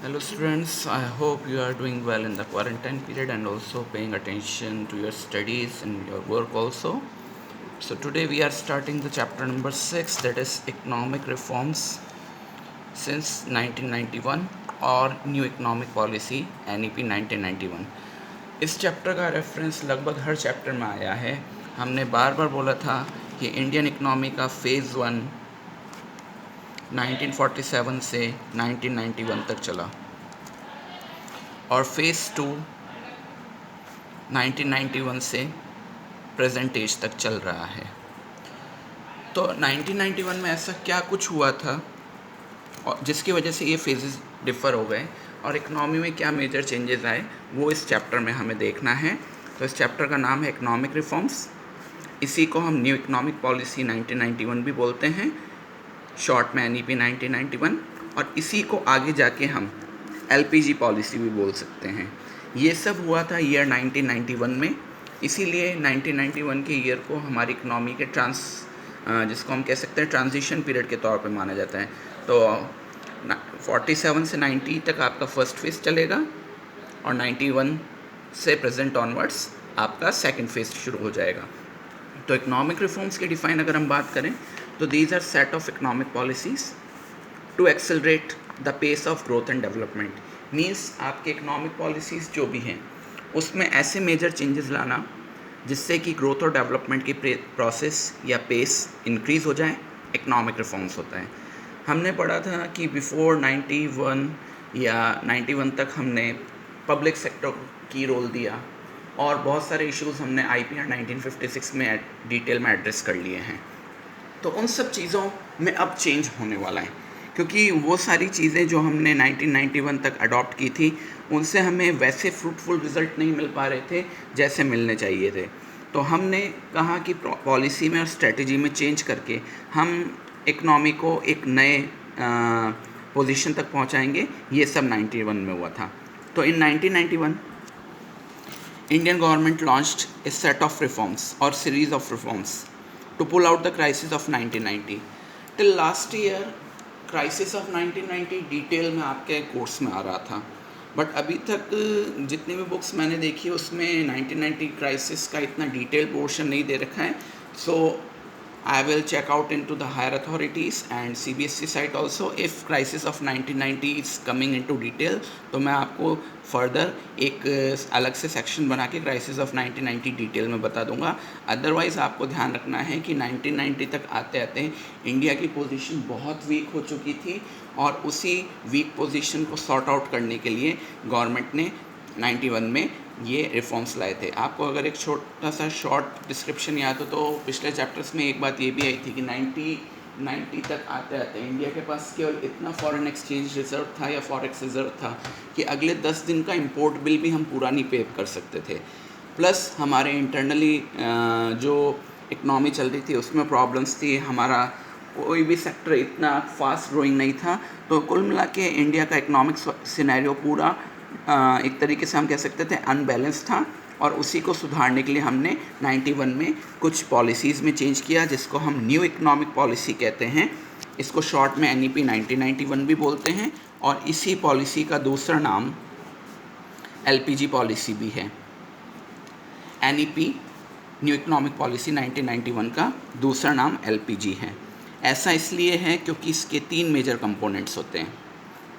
Hello students, I hope you are doing well in the quarantine period and also paying attention to your studies and your work also. So today we are starting the chapter number 6, that is economic reforms since 1991 और new economic policy NEP 1991। इस chapter का reference लगभग हर chapter में आया है। हमने बार बार बोला था कि इंडियन इकोनॉमी का फ़ेज़ 1 1947 से 1991 तक चला और फेज़ 2 1991 से प्रेजेंट एज तक चल रहा है। तो 1991 में ऐसा क्या कुछ हुआ था और जिसकी वजह से ये फेजेस डिफ़र हो गए और इकनॉमी में क्या मेजर चेंजेस आए, वो इस चैप्टर में हमें देखना है। तो इस चैप्टर का नाम है इकोनॉमिक रिफॉर्म्स। इसी को हम न्यू इकोनॉमिक पॉलिसी 1991 भी बोलते हैं, शॉर्ट में NEP 1991, और इसी को आगे जाके हम LPG पॉलिसी भी बोल सकते हैं। ये सब हुआ था ईयर 1991 में, इसीलिए 1991 के ईयर को हमारी इकनॉमी के जिसको हम कह सकते हैं ट्रांजिशन पीरियड के तौर पे माना जाता है। तो 47 से 90 तक आपका फर्स्ट फेज़ चलेगा और 91 से प्रेजेंट ऑनवर्ड्स आपका सेकंड फेज़ शुरू हो जाएगा। तो इकोनॉमिक रिफॉर्म्स के डिफ़ाइन अगर हम बात करें तो these are set of economic policies to accelerate the pace of growth and development. Means आपके इकोनॉमिक पॉलिसीज़ जो भी हैं उसमें ऐसे मेजर चेंजेस लाना जिससे कि ग्रोथ और डेवलपमेंट की प्रोसेस या पेस इंक्रीज़ हो जाए, इकोनॉमिक रिफॉर्म्स होता है। हमने पढ़ा था कि बिफोर 91 या 91 तक हमने पब्लिक सेक्टर की रोल दिया और बहुत सारे इश्यूज़ हमने IPR 1956 में डिटेल में एड्रेस कर लिए हैं। तो उन सब चीज़ों में अब चेंज होने वाला है, क्योंकि वो सारी चीज़ें जो हमने 1991 तक अडॉप्ट की थी उनसे हमें वैसे फ्रूटफुल रिज़ल्ट नहीं मिल पा रहे थे जैसे मिलने चाहिए थे। तो हमने कहा कि पॉलिसी में और स्ट्रेटजी में चेंज करके हम इकनॉमी को एक नए पोजीशन तक पहुंचाएंगे। ये सब 91 में हुआ था। तो in 1991 Indian government launched a set of reforms और series of reforms to pull out the crisis of 1990 till last year। Crisis of 1990 detail में आपके कोर्स में आ रहा था, बट अभी तक जितनी भी बुक्स मैंने देखी उसमें 1990 क्राइसिस का इतना डिटेल पोर्शन नहीं दे रखा है। So I will check out into the higher authorities and CBSE site also if crisis of 1990 is coming into detail, तो मैं आपको फर्दर एक अलग से सेक्शन बना के क्राइसिस ऑफ 1990 डिटेल में बता दूंगा। अदरवाइज़ आपको ध्यान रखना है कि 1990 तक आते आते इंडिया की पोजीशन बहुत वीक हो चुकी थी और उसी वीक पोजीशन को सॉर्ट आउट करने के लिए गवर्नमेंट ने 91 में ये रिफॉर्म्स लाए थे। आपको अगर एक छोटा सा शॉर्ट डिस्क्रिप्शन याद हो तो पिछले चैप्टर्स में एक बात ये भी आई थी कि 90 तक आते आते इंडिया के पास केवल इतना फॉरेन एक्सचेंज रिजर्व था या फॉरेक्स रिजर्व था कि अगले 10 दिन का इंपोर्ट बिल भी हम पूरा नहीं पे कर सकते थे। प्लस हमारे इंटरनली जो इकनॉमी चल रही थी उसमें प्रॉब्लम्स थी, हमारा कोई भी सेक्टर इतना फास्ट ग्रोइंग नहीं था। तो कुल मिला के इंडिया का इकनॉमिक सिनेरियो पूरा एक तरीके से हम कह सकते थे अनबैलेंस था और उसी को सुधारने के लिए हमने 91 में कुछ पॉलिसीज़ में चेंज किया जिसको हम न्यू इकोनॉमिक पॉलिसी कहते हैं। इसको शॉर्ट में NEP 1991 भी बोलते हैं और इसी पॉलिसी का दूसरा नाम LPG पॉलिसी भी है। NEP न्यू इकोनॉमिक पॉलिसी 1991 का दूसरा नाम LPG है। ऐसा इसलिए है क्योंकि इसके 3 मेजर कंपोनेंट्स होते हैं।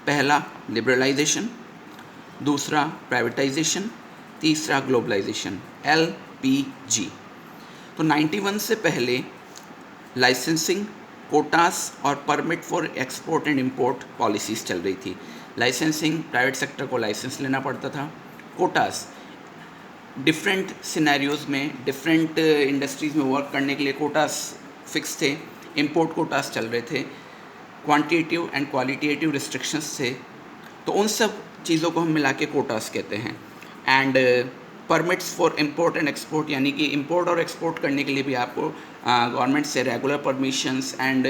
पहला लिबरलाइजेशन, दूसरा प्राइवेटाइजेशन, तीसरा ग्लोबलाइजेशन, LPG। तो 91 से पहले लाइसेंसिंग, कोटास और permit for export and import policies चल रही थी। लाइसेंसिंग, प्राइवेट सेक्टर को लाइसेंस लेना पड़ता था। कोटास, डिफरेंट सिनेरियोज़ में डिफरेंट इंडस्ट्रीज़ में वर्क करने के लिए कोटास फिक्स थे। इंपोर्ट कोटास चल रहे थे। क्वांटिटेटिव एंड क्वालिटेटिव रिस्ट्रिक्शंस थे। तो उन सब चीज़ों को हम मिला के कोटास कहते हैं। And permits for import and export, यानी कि इंपोर्ट और एक्सपोर्ट करने के लिए भी आपको गवर्नमेंट से रेगुलर परमिशंस एंड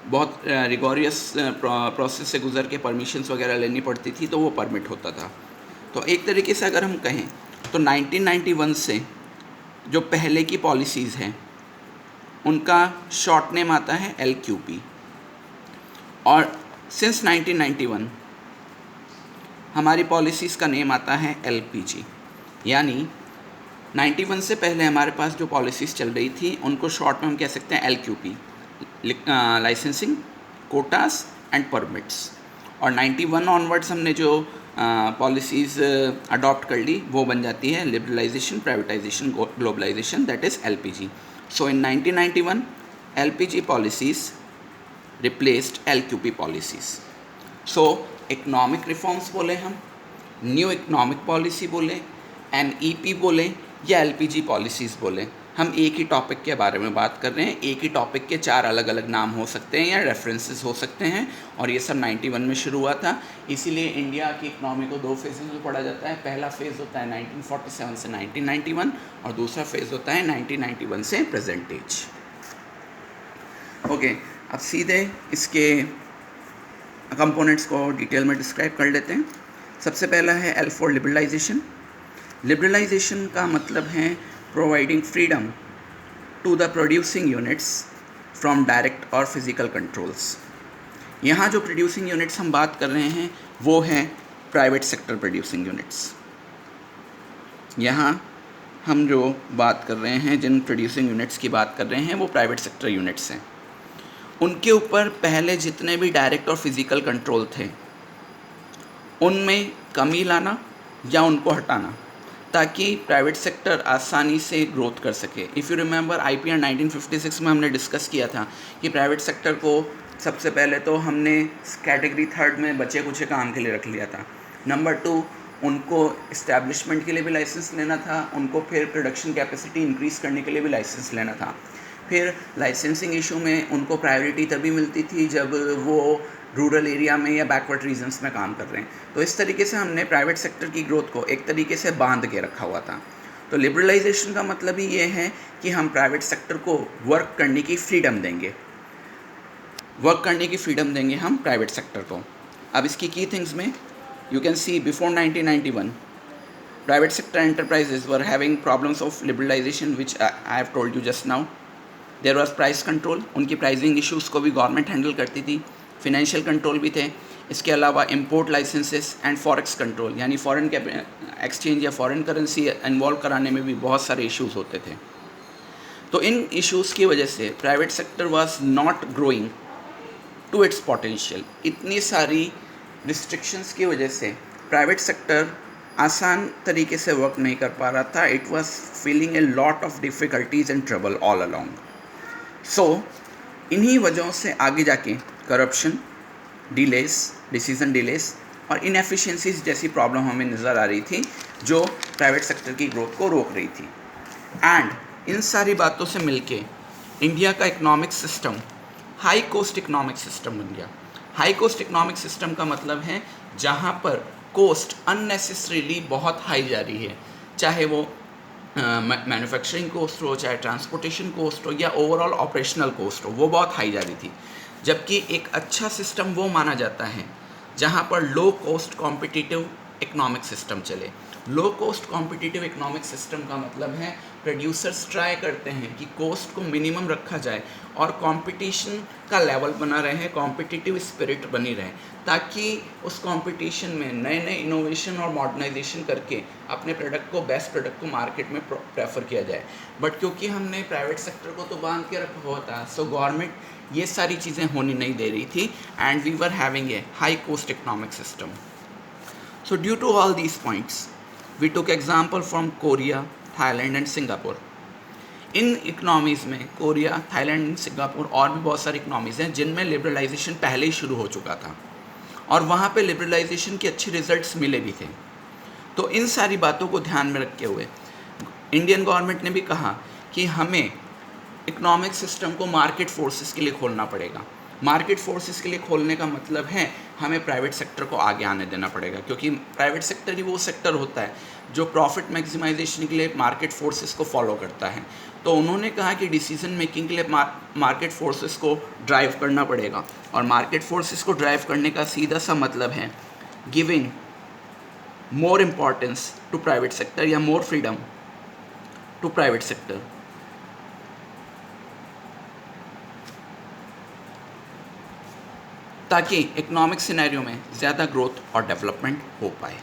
बहुत रिगोरियस प्रोसेस से गुजर के परमिशंस वगैरह लेनी पड़ती थी, तो वो परमिट होता था। तो एक तरीके से अगर हम कहें तो 1991 से जो पहले की पॉलिसीज़ हैं उनका शॉर्ट नेम आता है LQP। और सिंस 1991 हमारी पॉलिसीज़ का नेम आता है एलपीजी। यानी 91 से पहले हमारे पास जो पॉलिसीज़ चल रही थी उनको शॉर्ट में हम कह सकते हैं एलक्यूपी, लाइसेंसिंग, कोटास एंड परमिट्स। और 91 ऑनवर्ड्स हमने जो पॉलिसीज़ अडॉप्ट कर ली वो बन जाती है liberalisation, privatisation, globalisation, that is LPG. So in 1991 LPG policies replaced LQP policies. So economic reforms बोले हम, न्यू इकोनॉमिक पॉलिसी बोले, एनईपी बोले या एलपीजी पॉलिसीज़ बोले, हम एक ही टॉपिक के बारे में बात कर रहे हैं। एक ही टॉपिक के 4 अलग अलग नाम हो सकते हैं या रेफरेंसेस हो सकते हैं, और ये सब 91 में शुरू हुआ था। इसीलिए इंडिया की इकनॉमी को 2 फेजेस में पढ़ा जाता है। पहला फेज़ होता है 1947 से 1991 और दूसरा फेज़ होता है 1991 से प्रेजेंट एज। ओके, अब सीधे इसके कंपोनेंट्स को डिटेल में डिस्क्राइब कर लेते हैं। सबसे पहला है एल फॉर लिबरलाइजेशन। लिबरलाइजेशन का मतलब है providing freedom to the producing units from direct और फिजिकल कंट्रोल्स। यहाँ जो प्रोड्यूसिंग यूनिट्स हम बात कर रहे हैं वो हैं प्राइवेट सेक्टर प्रोड्यूसिंग यूनिट्स। यहाँ हम जो बात कर रहे हैं, जिन प्रोड्यूसिंग यूनिट्स की बात कर रहे हैं, वो प्राइवेट सेक्टर यूनिट्स हैं। उनके ऊपर पहले जितने भी डायरेक्ट और फिजिकल कंट्रोल थे उनमें कमी लाना या उनको हटाना, ताकि प्राइवेट सेक्टर आसानी से ग्रोथ कर सके। इफ़ यू रिमेंबर आईपीआर 1956 में हमने डिस्कस किया था कि प्राइवेट सेक्टर को सबसे पहले तो हमने कैटेगरी 3 में बचे कुछ काम के लिए रख लिया था। नंबर 2, उनको इस्टेब्लिशमेंट के लिए भी लाइसेंस लेना था, उनको फिर प्रोडक्शन कैपेसिटी इंक्रीज़ करने के लिए भी लाइसेंस लेना था। फिर लाइसेंसिंग इशू में उनको प्रायोरिटी तभी मिलती थी जब वो रूरल एरिया में या बैकवर्ड रीजन्स में काम कर रहे हैं। तो इस तरीके से हमने प्राइवेट सेक्टर की ग्रोथ को एक तरीके से बांध के रखा हुआ था। तो लिबरलाइजेशन का मतलब ही ये है कि हम प्राइवेट सेक्टर को वर्क करने की फ्रीडम देंगे, हम प्राइवेट सेक्टर को। अब इसकी की थिंग्स में you can see before 1991 private sector enterprises were having problems of liberalisation which I have told you just now. There was price control, उनकी प्राइसिंग इश्यूज़ को भी गवर्नमेंट हैंडल करती थी। फिनेंशियल कंट्रोल भी थे। इसके अलावा import licences and forex control, यानी फॉरेन एक्सचेंज या फॉरेन करेंसी इन्वॉल्व कराने में भी बहुत सारे इश्यूज़ होते थे। तो इन इश्यूज़ की वजह से private sector was not growing to its potential. इतनी सारी रिस्ट्रिक्शंस की वजह से प्राइवेट सेक्टर आसान तरीके से वर्क नहीं कर पा रहा था। It was feeling a lot of difficulties and trouble all along. So इन्हीं वजहों से आगे जाके करप्शन, डिलेस, डिसीजन डिलेस और इनएफिशिएंसीज जैसी प्रॉब्लम हमें नज़र आ रही थी, जो प्राइवेट सेक्टर की ग्रोथ को रोक रही थी। एंड इन सारी बातों से मिलके इंडिया का economic system high cost economic system बन गया। हाई कोस्ट इकोनॉमिक सिस्टम का मतलब है जहाँ पर कोस्ट अननेसेसरीली बहुत हाई जा रही है, चाहे वो मैन्युफैक्चरिंग कोस्ट हो, चाहे ट्रांसपोर्टेशन कोस्ट हो या ओवरऑल ऑपरेशनल कोस्ट हो, वो बहुत हाई जा रही थी। जबकि एक अच्छा सिस्टम वो माना जाता है जहाँ पर low cost competitive economic system चले। Low cost competitive economic system का मतलब है प्रोड्यूसर्स ट्राई करते हैं कि कॉस्ट को मिनिमम रखा जाए और कंपटीशन का लेवल बना रहे, कॉम्पिटिटिव स्पिरिट बनी रहे, ताकि उस कंपटीशन में नए नए इनोवेशन और मॉडर्नाइजेशन करके अपने प्रोडक्ट को, बेस्ट प्रोडक्ट को मार्केट में प्रेफर किया जाए। बट क्योंकि हमने प्राइवेट सेक्टर को तो बांध के रखा हुआ था, सो गवर्नमेंट ये सारी चीज़ें होनी नहीं दे रही थी and we were having a high cost economic system. So due to all these points, we took example from Korea, Thailand and Singapore. In economies में कोरिया, थाईलैंड, सिंगापुर और भी बहुत सारी इकनॉमीज़ हैं जिनमें लिबरलाइजेशन पहले ही शुरू हो चुका था और वहाँ पे लिबरलाइजेशन के अच्छे रिजल्ट्स मिले भी थे। तो इन सारी बातों को ध्यान में रखते हुए इंडियन गवर्नमेंट ने भी कहा कि हमें इकोनॉमिक सिस्टम को मार्केट फोर्सेस के लिए खोलना पड़ेगा। मार्केट फोर्सेस के लिए खोलने का मतलब है हमें प्राइवेट सेक्टर को आगे आने देना पड़ेगा, क्योंकि प्राइवेट सेक्टर ही वो सेक्टर होता है जो प्रॉफिट मैक्सिमाइजेशन के लिए मार्केट फोर्सेस को फॉलो करता है। तो उन्होंने कहा कि डिसीजन मेकिंग के लिए मार्केट फोर्सेस को ड्राइव करना पड़ेगा, और मार्केट फोर्सेस को ड्राइव करने का सीधा सा मतलब है giving more importance to private sector या more freedom to private sector. ताकि इकोनॉमिक सिनेरियो में ज़्यादा ग्रोथ और डेवलपमेंट हो पाए।